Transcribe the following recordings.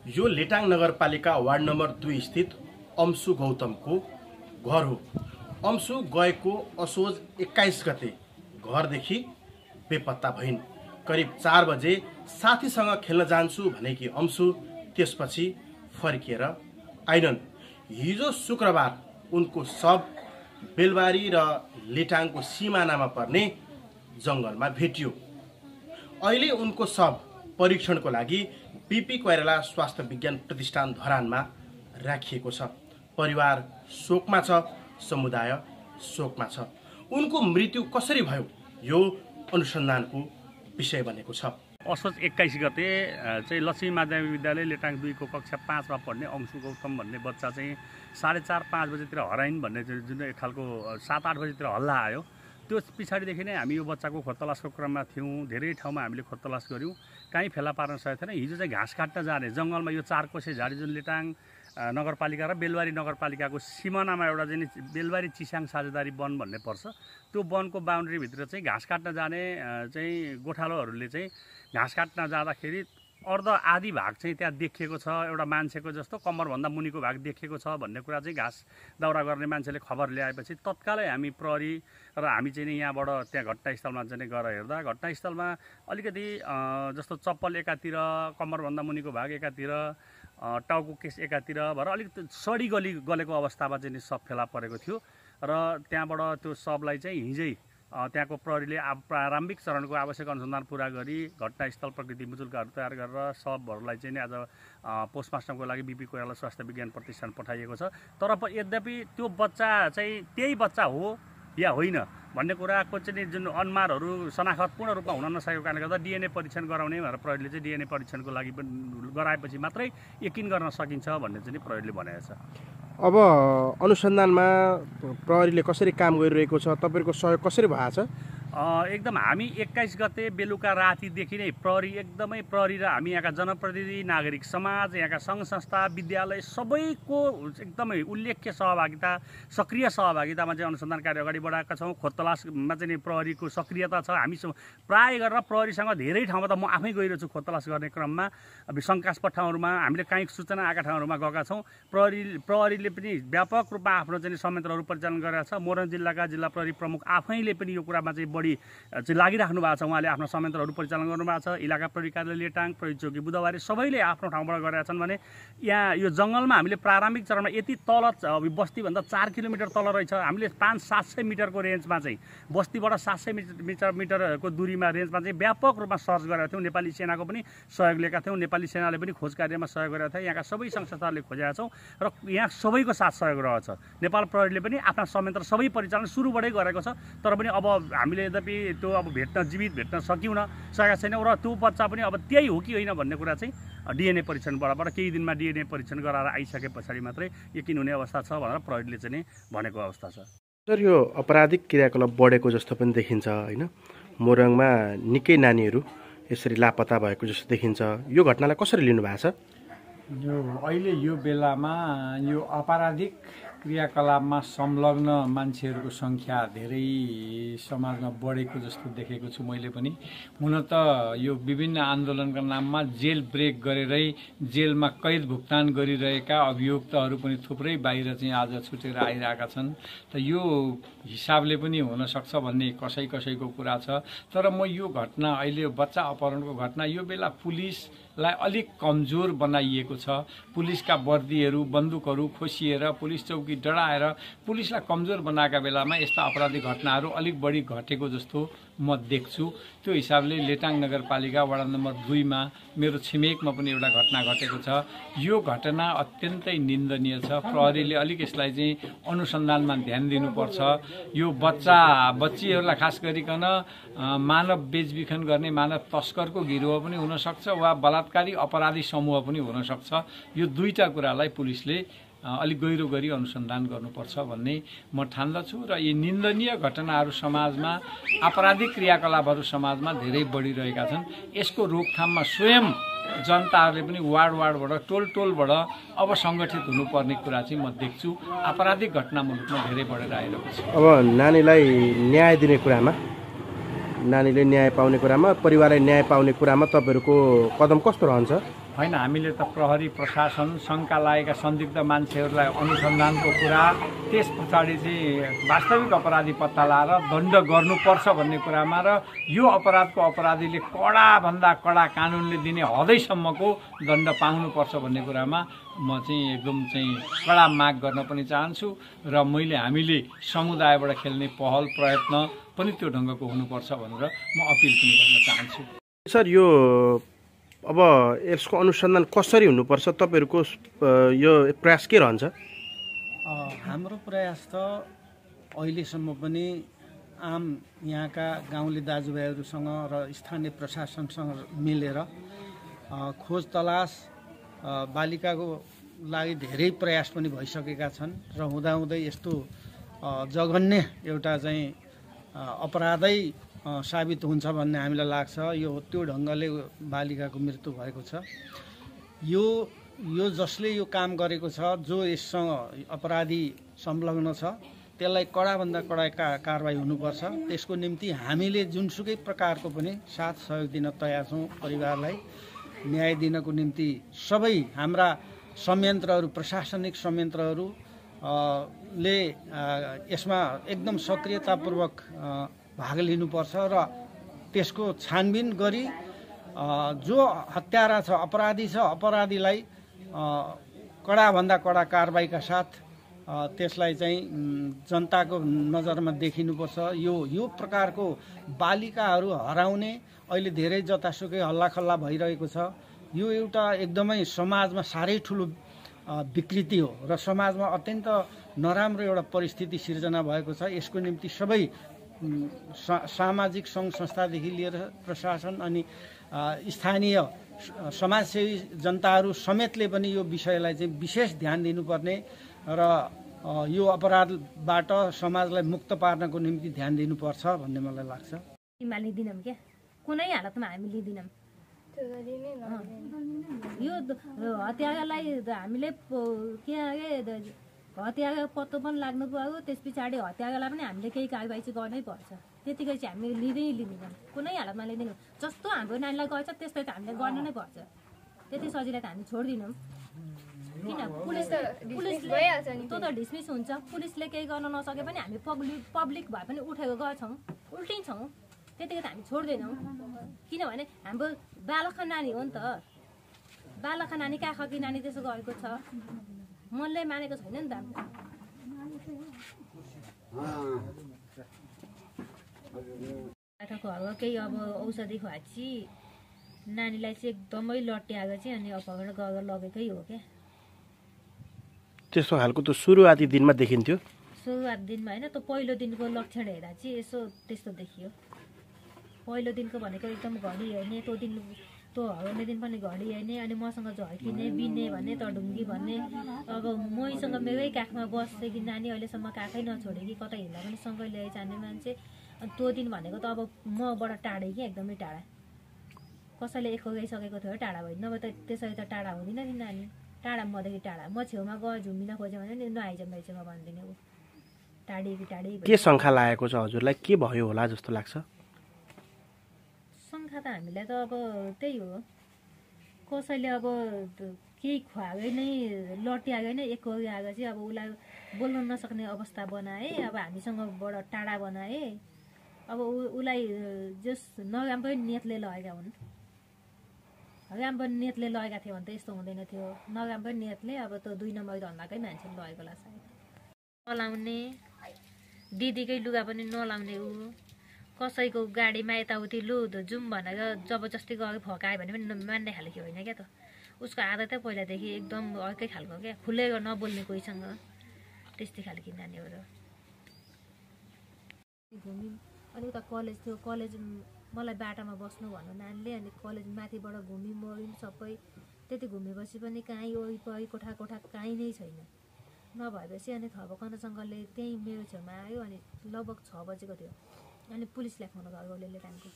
यो लेटाङ नगरपालिका ward number 2 स्थित अंशु गौतमको घर हो। अंशु गएको असोज 21 गते घरदेखि बेपत्ता भइन्। करिब 4 बजे साथीसँग खेल्न जान्छु भनेकी अंशु त्यसपछि फर्किएर आइनन्। हिजो शुक्रबार उनको शव बेलबारी र लेटाङको सिमानामा पर्ने जंगलमा भेटियो। अहिले उनको शव परीक्षणको लागि बीपी कोइराला स्वास्थ्य विज्ञान प्रतिष्ठान धरानमा राखिएको छ। परिवार शोकमा छ, समुदाय शोकमा छ। उनको मृत्यु कसरी भयो यो अनुसन्धानको विषय बनेको छ। असोज 21 गते चाहिँ लक्ष्मी माध्यमिक विद्यालय लेटाङ 2 को कक्षा 5 मा पढ्ने अंशु गौतम भन्ने बच्चा चाहिँ 4:30-5 बजेतिर हराइन् भन्ने जुन एक खालको 7-8 बजेतिर हल्ला आयो। त्यो पछाडिदेखि नै हामी यो बच्चाको खोजतलासको क्रममा थियौँ। धेरै ठाउँमा हामीले खोजतलास गऱ्यौँ, कहीँ फेला पार्न सकेको थिएन। हिजो चाहिँ घाँस काट्न जाने जङ्गलमा यो 4 कोसे झाडी जुन लेटाङ नगरपालिका र बेलबारी नगरपालिकाको सिमानामा एउटा चाहिँ बेलबारी चिस्याङ साझेदारी वन भन्ने पर्छ। त्यो वनको बााउन्ड्रीभित्र चाहिँ घाँस काट्न जाने चाहिँ गोठालोहरूले चाहिँ घाँस काट्न जाँदाखेरि अर्ध आधी भाग चाहिँ त्यहाँ देखिएको छ। एउटा मान्छेको जस्तो कम्मरभन्दा मुनिको भाग देखिएको छ भन्ने कुरा चाहिँ घाँस दाउरा गर्ने मान्छेले खबर ल्याएपछि तत्कालै हामी प्रहरी र हामी चाहिँ यहाँबाट त्यहाँ घटनास्थलमा चाहिँ गएर हेर्दा घटनास्थलमा अलिकति जस्तो चप्पल एकातिर, कम्मरभन्दा मुनिको भाग एकातिर, टाउको केस एकातिर भएर अलिकति सडी गलेको अवस्थामा चाहिँ सब फेला परेको थियो। र त्यहाँबाट त्यो सबलाई चाहिँ हिजै त्यहाँको प्रहरीले प्रारम्भिक चरणको आवश्यक अनुसन्धान पुरा गरी घटनास्थल प्रकृति मुचुल्काहरू तयार गरेर सबहरूलाई चाहिँ आज पोस्टमार्टमको लागि बीपी कोइराला स्वास्थ्य विज्ञान प्रतिष्ठान पठाइएको छ। तर यद्यपि त्यो बच्चा चाहिँ त्यही बच्चा हो या होइन भन्ने कुराको चाहिँ जुन अनुमानहरू शनाखत पूर्ण रूपमा हुन नसकेको कारणले गर्दा डिएनए परीक्षण गराउने भनेर प्रहरीले चाहिँ डिएनए परीक्षणको लागि पनि गराएपछि मात्रै यकिन गर्न सकिन्छ भन्ने चाहिँ प्रहरीले भनेको छ। अब अनुसन्धानमा प्रहरीले कसरी काम गरिरहेको छ, तपाईँको सहयोग कसरी भएको छ? एकदम हामी 21 गते बेलुका रातिदेखि नै प्रहरी र हामी यहाँका जनप्रतिनिधि, नागरिक समाज, यहाँका सङ्घ संस्था, विद्यालय सबैको एकदमै उल्लेख्य सहभागिता, सक्रिय सहभागितामा चाहिँ अनुसन्धान कार्य अगाडि बढाएका छौँ। खोजतलासमा चाहिँ प्रहरीको सक्रियता छ। हामी प्राय गरेर प्रहरीसँग धेरै ठाउँमा त म आफै गइरहेको छु खोजतलास गर्ने क्रममा। अब शङ्कास्पद ठाउँहरूमा हामीले काहीँ सूचना आएका ठाउँहरूमा गएका छौँ। प्रहरीले पनि व्यापक रूपमा आफ्नो चाहिँ संयन्त्रहरू परिचालन गरेका छ। मोरङ जिल्लाका जिल्ला प्रहरी प्रमुख आफैले पनि यो कुरामा चाहिँ बढी चाहिँ लागिराख्नु भएको छ। उहाँले आफ्नो संयन्त्रहरू परिचालन गर्नुभएको छ। इलाका प्रहरी कार्यालय लेटाङ, प्रहरी चौकी बुधबारे सबैले आफ्नो ठाउँबाट गरेका छन् भने यहाँ यो जङ्गलमा हामीले प्रारम्भिक चरणमा यति तल बस्तीभन्दा 4 किलोमिटर तल रहेछ। हामीले 500-700 मिटरको रेन्जमा चाहिँ बस्तीबाट 700 मिटरको दूरीमा रेन्जमा चाहिँ व्यापक रूपमा सर्च गरेका थियौँ। नेपाली सेनाको पनि सहयोग लिएका थियौँ। नेपाली सेनाले पनि खोज कार्यमा सहयोग गरेका थिए। यहाँका सबै सङ्घ संस्थाहरूले खोजेका छौँ र यहाँ सबैको साथ सहयोग रहेछ। नेपाल प्रहरीले पनि आफ्ना संयन्त्र सबै परिचालन सुरुबाटै गरेको छ। तर पनि अब हामीले यद्यपि त्यो अब जीवित भेट्न सकेका छैनौँ र त्यो बच्चा पनि अब त्यही हो कि होइन भन्ने कुरा चाहिँ डिएनए परीक्षणबाट केही दिनमा डिएनए परीक्षण गराएर आइसके पछाडि मात्रै यकिन हुने अवस्था छ भनेर प्रहरीले चाहिँ भनेको अवस्था छ। सर, यो अपराधिक क्रियाकलाप बढेको जस्तो पनि देखिन्छ होइन? मोरङमा निकै नानीहरू यसरी लापत्ता भएको जस्तो देखिन्छ। यो घटनालाई कसरी लिनु भएको छ? यो अहिले यो बेलामा यो अपराधिक क्रियाकलापमा संलग्न मान्छेहरूको सङ्ख्या धेरै समाजमा बढेको जस्तो देखेको छु मैले पनि। हुन त यो विभिन्न आन्दोलनका नाममा जेल ब्रेक गरेरै जेलमा कैद भुक्तान गरिरहेका अभियुक्तहरू पनि थुप्रै बाहिर चाहिँ आज छुटेर आइरहेका छन्। त यो हिसाबले पनि हुनसक्छ भन्ने कसैको कुरा छ। तर म यो घटना अहिले बच्चा अपहरणको घटना यो बेला पुलिसलाई अलिक कमजोर बनाइएको छ। पुलिसका वर्दीहरू, बन्दुकहरू खोसिएर, पुलिस चौकी डराएर पुलिसलाई कमजोर बनाएका बेलामा यस्ता अपराधिक घटनाहरू अलिक बढी घटेको जस्तो म देख्छु। त्यो हिसाबले लेटाङ नगरपालिका वडा नम्बर 2 मा मेरो छिमेकमा पनि एउटा घटना घटेको छ। यो घटना अत्यन्तै निन्दनीय छ। प्रहरीले अलिक यसलाई चाहिँ अनुसन्धानमा ध्यान दिनुपर्छ। यो बच्चीहरूलाई खास गरिकन मानव बेचबिखन गर्ने मानव तस्करको गिरोह पनि हुनसक्छ वा बलात्कारी अपराधी समूह पनि हुनसक्छ। यो दुईटा कुरालाई पुलिसले अलिक गहिरो गरी अनुसन्धान गर्नुपर्छ भन्ने म ठान्दछु। र यी निन्दनीय घटनाहरू समाजमा, आपराधिक क्रियाकलापहरू समाजमा धेरै बढिरहेका छन्। यसको रोकथाममा स्वयं जनताहरूले पनि वार्डबाट, टोलबाट अब सङ्गठित हुनुपर्ने कुरा चाहिँ म देख्छु। आपराधिक घटना मुलुकमा धेरै बढेर आइरहेको छ। अब नानीलाई न्याय दिने कुरामा, नानीले न्याय पाउने कुरामा, परिवारलाई न्याय पाउने कुरामा तपाईँहरूको कदम कस्तो रहन्छ? होइन हामीले त प्रहरी प्रशासन शङ्का लागेका संदिग्ध मान्छेहरूलाई अनुसन्धानको कुरा त्यस पछाडि चाहिँ वास्तविक अपराधी पत्ता लगाएर दण्ड गर्नुपर्छ भन्ने कुरामा र यो अपराधको अपराधीले कडाभन्दा कडा कानुनले दिने हदैसम्मको दण्ड पाउनुपर्छ भन्ने कुरामा म चाहिँ एकदम चाहिँ कडा माग गर्न पनि चाहन्छु र हामीले समुदायबाट खेल्ने पहल प्रयत्न पनि त्यो ढङ्गको हुनुपर्छ भनेर म अपिल पनि गर्न चाहन्छु। सर यो अब यसको अनुसन्धान कसरी हुनुपर्छ तपाईँहरूको यो प्रयास के रहन्छ? हाम्रो प्रयास त अहिलेसम्म पनि आम यहाँका गाउँले दाजुभाइहरूसँग र स्थानीय प्रशासनसँग मिलेर खोज तलास बालिकाको लागि धेरै प्रयास पनि भइसकेका छन् र हुँदाहुँदै यस्तो जघन्य एउटा चाहिँ अपराधै साबित हुन्छ भन्ने हामीलाई लाग्छ। यो त्यो ढङ्गले बालिकाको मृत्यु भएको छ। यो जसले यो काम गरेको छ, जो यससँग अपराधी संलग्न छ, त्यसलाई कडाभन्दा कडा कारबाही हुनुपर्छ। त्यसको निम्ति हामीले जुनसुकै प्रकारको पनि साथ सहयोग दिन तयार छौँ। परिवारलाई न्याय दिनको निम्ति सबै हाम्रा संयन्त्रहरू, प्रशासनिक संयन्त्रहरू ले यसमा एकदम सक्रियतापूर्वक भाग लिनुपर्छ र त्यसको छानबिन गरी जो हत्यारा छ, अपराधी छ, अपराधीलाई कडाभन्दा कडा कारबाहीका साथ त्यसलाई चाहिँ जनताको नजरमा देखिनुपर्छ। यो प्रकारको बालिकाहरू हराउने अहिले धेरै जतासुकै हल्लाखल्ला भइरहेको छ। यो एउटा एकदमै समाजमा साह्रै ठुलो विकृति हो र समाजमा अत्यन्त नराम्रो एउटा परिस्थिति सिर्जना भएको छ। यसको निम्ति सबै सामाजिक सङ्घ संस्थादेखि लिएर प्रशासन अनि स्थानीय समाजसेवी जनताहरू समेतले पनि यो विषयलाई चाहिँ विशेष ध्यान दिनुपर्ने र यो अपराधबाट समाजलाई मुक्त पार्नको निम्ति ध्यान दिनुपर्छ भन्ने मलाई लाग्छ। लिँदैनौँ क्या, कुनै हालतमा हामी लिँदैनौँ। यो हत्यारालाई हामीले के हत्याको पत्तो पनि लाग्नु पर्यो, त्यस पछाडि हत्यारालाई पनि हामीले केही कारबाही चाहिँ गर्नै पर्छ। त्यतिकै चाहिँ हामीले लिँदैनौँ, कुनै हालतमा लिँदैनौँ। जस्तो हाम्रो नानीलाई गएछ त्यस्तै त हामीले गर्नु नै पर्छ। त्यति सजिलै त हामी छोड्दिनौँ। किन पुलिसले त्यो त डिसमिस हुन्छ। पुलिसले केही गर्न नसके पनि हामी पब्लिक भए पनि उठेको गएछौँ, उल्टिन्छौँ। त्यतिकै त हामी छोड्दैनौँ। किनभने हाम्रो बालखा नानी हो नि त। बालखा नानी काखकी नानी त्यसो गरेको छ, मनले मानेको छैन नि त। घरमा केही अब औषधि खुवाएपछि नानीलाई चाहिँ एकदमै लट्याएको चाहिँ अनि अपहरण गरेर लगेकै हो क्या। त्यस्तो खालको त सुरुवाती दिनमा देखिन्थ्यो। सुरुवात दिनमा होइन, त पहिलो दिनको लक्षण हेर्दा चाहिँ यसो त्यस्तो देखियो। पहिलो दिनको भनेको एकदम घडी हेर्ने, त्यो हराउने दिन पनि घडी हेर्ने, अनि मसँग झर्किने, बिन्ने भन्ने, तडुङ्गी भन्ने। अब मैसँग मेरै काखमा बसेकी नानी अहिलेसम्म काखै नछोडे कि कतै हिँड्दा पनि सँगै ल्याइ जाने मान्छे। अनि त्यो दिन भनेको त अब मबाट टाढै कि एकदमै टाढा। कसैले एक गइसकेको थियो टाढा भयो, नभए त त्यसरी त टाढा हुँदैन नि नानी। टाढा मदेखि टाढा, म छेउमा गयो झुम्बिन खोज्यो भने नि नआइज मेचेमा भनिदिने ऊ टाढी कि टाढी। के शङ्का लागेको छ हजुरलाई? के भयो होला जस्तो लाग्छ? शङ्का त हामीलाई त अब त्यही हो, कसैले अब केही खुवाएकै नै लट्याएकै नै एक आएको चाहिँ अब उसलाई बोल्न नसक्ने अवस्था बनाए, अब हामीसँगबाट टाढा बनाए। अब उसलाई जस नराम्रो नियतले लगेका हुन्। राम्रो नियतले लगेका थियो भने त यस्तो हुँदैन थियो। नराम्रो नियतले अब त 2 नम्बर धन्दाकै मान्छेले लगेको होला सायद। नलाउने, दिदीकै लुगा पनि नलाउने, ऊ कसैको गाडीमा यताउति लु जाउँ भनेर जबरजस्ती गरेर फकायो भने पनि मान्ने खालको होइन क्या त। उसको आदतै पहिलादेखि एकदम अर्कै खालको क्या, खुलेर नबोल्ने कोहीसँग, त्यस्तै खालको नानी हो। घुम्यौँ अनि उता कलेज थियो, कलेज मलाई बाटामा बस्नु भन्नु नानीले, अनि कलेज माथिबाट घुम्यौँ मऱ्यौँ सबै। त्यति घुमेपछि पनि कहीँ वरिपरि कोठा कहीँ नै छैन। नभएपछि अनि थपकनसँगले त्यहीँ मेरो छेउमा आयो। अनि लगभग 6 बजेको थियो। अनि पुलिसलाई फोन गर्यो उसले टाइमको।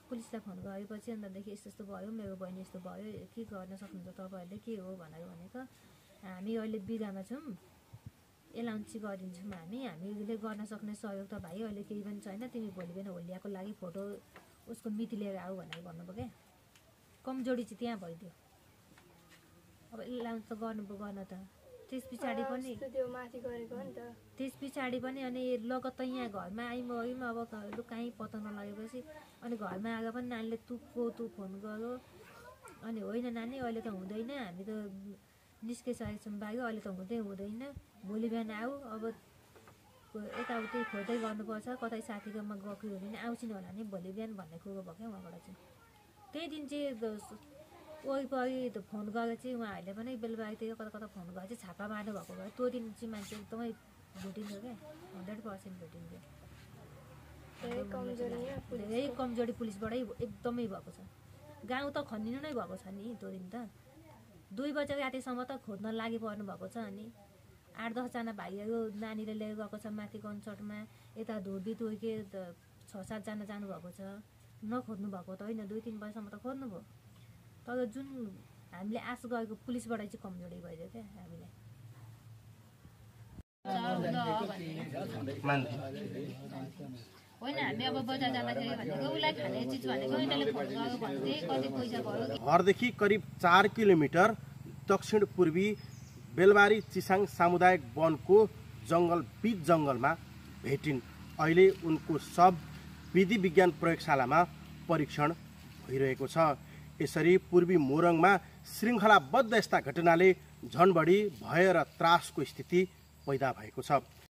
पुलिसलाई फोन गरेपछि अन्तदेखि यस्तो भयो, मेरो बहिनी यस्तो भयो, के गर्न सक्नुहुन्छ तपाईँहरूले, के हो भनेर भनेको। हामी अहिले बिगामा छौँ, एलाउन्स गरिदिन्छौँ हामीले गर्न सक्ने सहयोग त भाइ अहिले केही पनि छैन। तिमी भोलि बिहान होलियाको लागि फोटो उसको मिति लिएर आऊ भनेर भन्नुभयो क्या। कमजोरी चाहिँ त्यहाँ भइदियो। अब यसलाई त गर्नु त त्यस पछाडि पनि त्यो माथि गरेको हो नि त। त्यस पछाडि पनि अनि लगत्तै यहाँ घरमा आइम अब लु कहीँ पत्ता नलागेपछि अनि घरमा आएको पनि नानीले तँ फोन गर्यो अनि होइन नानी अहिले त हुँदैन हामी त निस्किसकेको छौँ बाहिर अहिले त हुँदैन भोलि बिहान आऊ अब यताउति खोज्दै गर्नुपर्छ कतै साथीकोमा गएको हो भने आउँछ नि होला नि भोलि बिहान भन्ने कुरो भयो क्या उहाँबाट चाहिँ। त्यही दिन चाहिँ वरिपरि फोन गरेर चाहिँ उहाँहरूले पनि बेलुकातिर कता फोन गरेर चाहिँ छापा मार्नु भएको भए त्यो दिन चाहिँ मान्छे एकदमै भेटिन्थ्यो क्या 100% भेटिन्थ्यो। धेरै कमजोरी पुलिसबाटै एकदमै भएको छ। गाउँ त खनिनु नै भएको छ नि त्यो दिन त 2 बजे रातिसम्म त खोज्न लागि पर्नु भएको छ। अनि 8-10 जना भाइहरू नानीले लिएर गएको छ माथि कन्सर्टमा यता धोबी तुर्के 6-7 जना जानुभएको छ। नखोज्नु भएको त होइन 2-3 बजेसम्म त खोज्नु भयो तर जुन हामीले आश गरेको पुलिसबाट चाहिँ कमजोरी भइदियो क्या हामीलाई। होइन हामी अब बजार जाँदाखेरि भनेको उसलाई खाने चिज भनेको यिनीहरूले फोन गरेर भन्थे कति पैसा भयो। घरदेखि करिब 4 किलोमिटर दक्षिण पूर्वी बेलबारी चिसाङ सामुदायिक वनको बीच जङ्गलमा भेटिन्। अहिले उनको शव विधि विज्ञान प्रयोगशालामा परीक्षण भइरहेको छ। यसरी पूर्वी मोरङमा श्रृङ्खलाबद्ध यस्ता घटनाले झन बढी भय र त्रासको स्थिति पैदा भएको छ।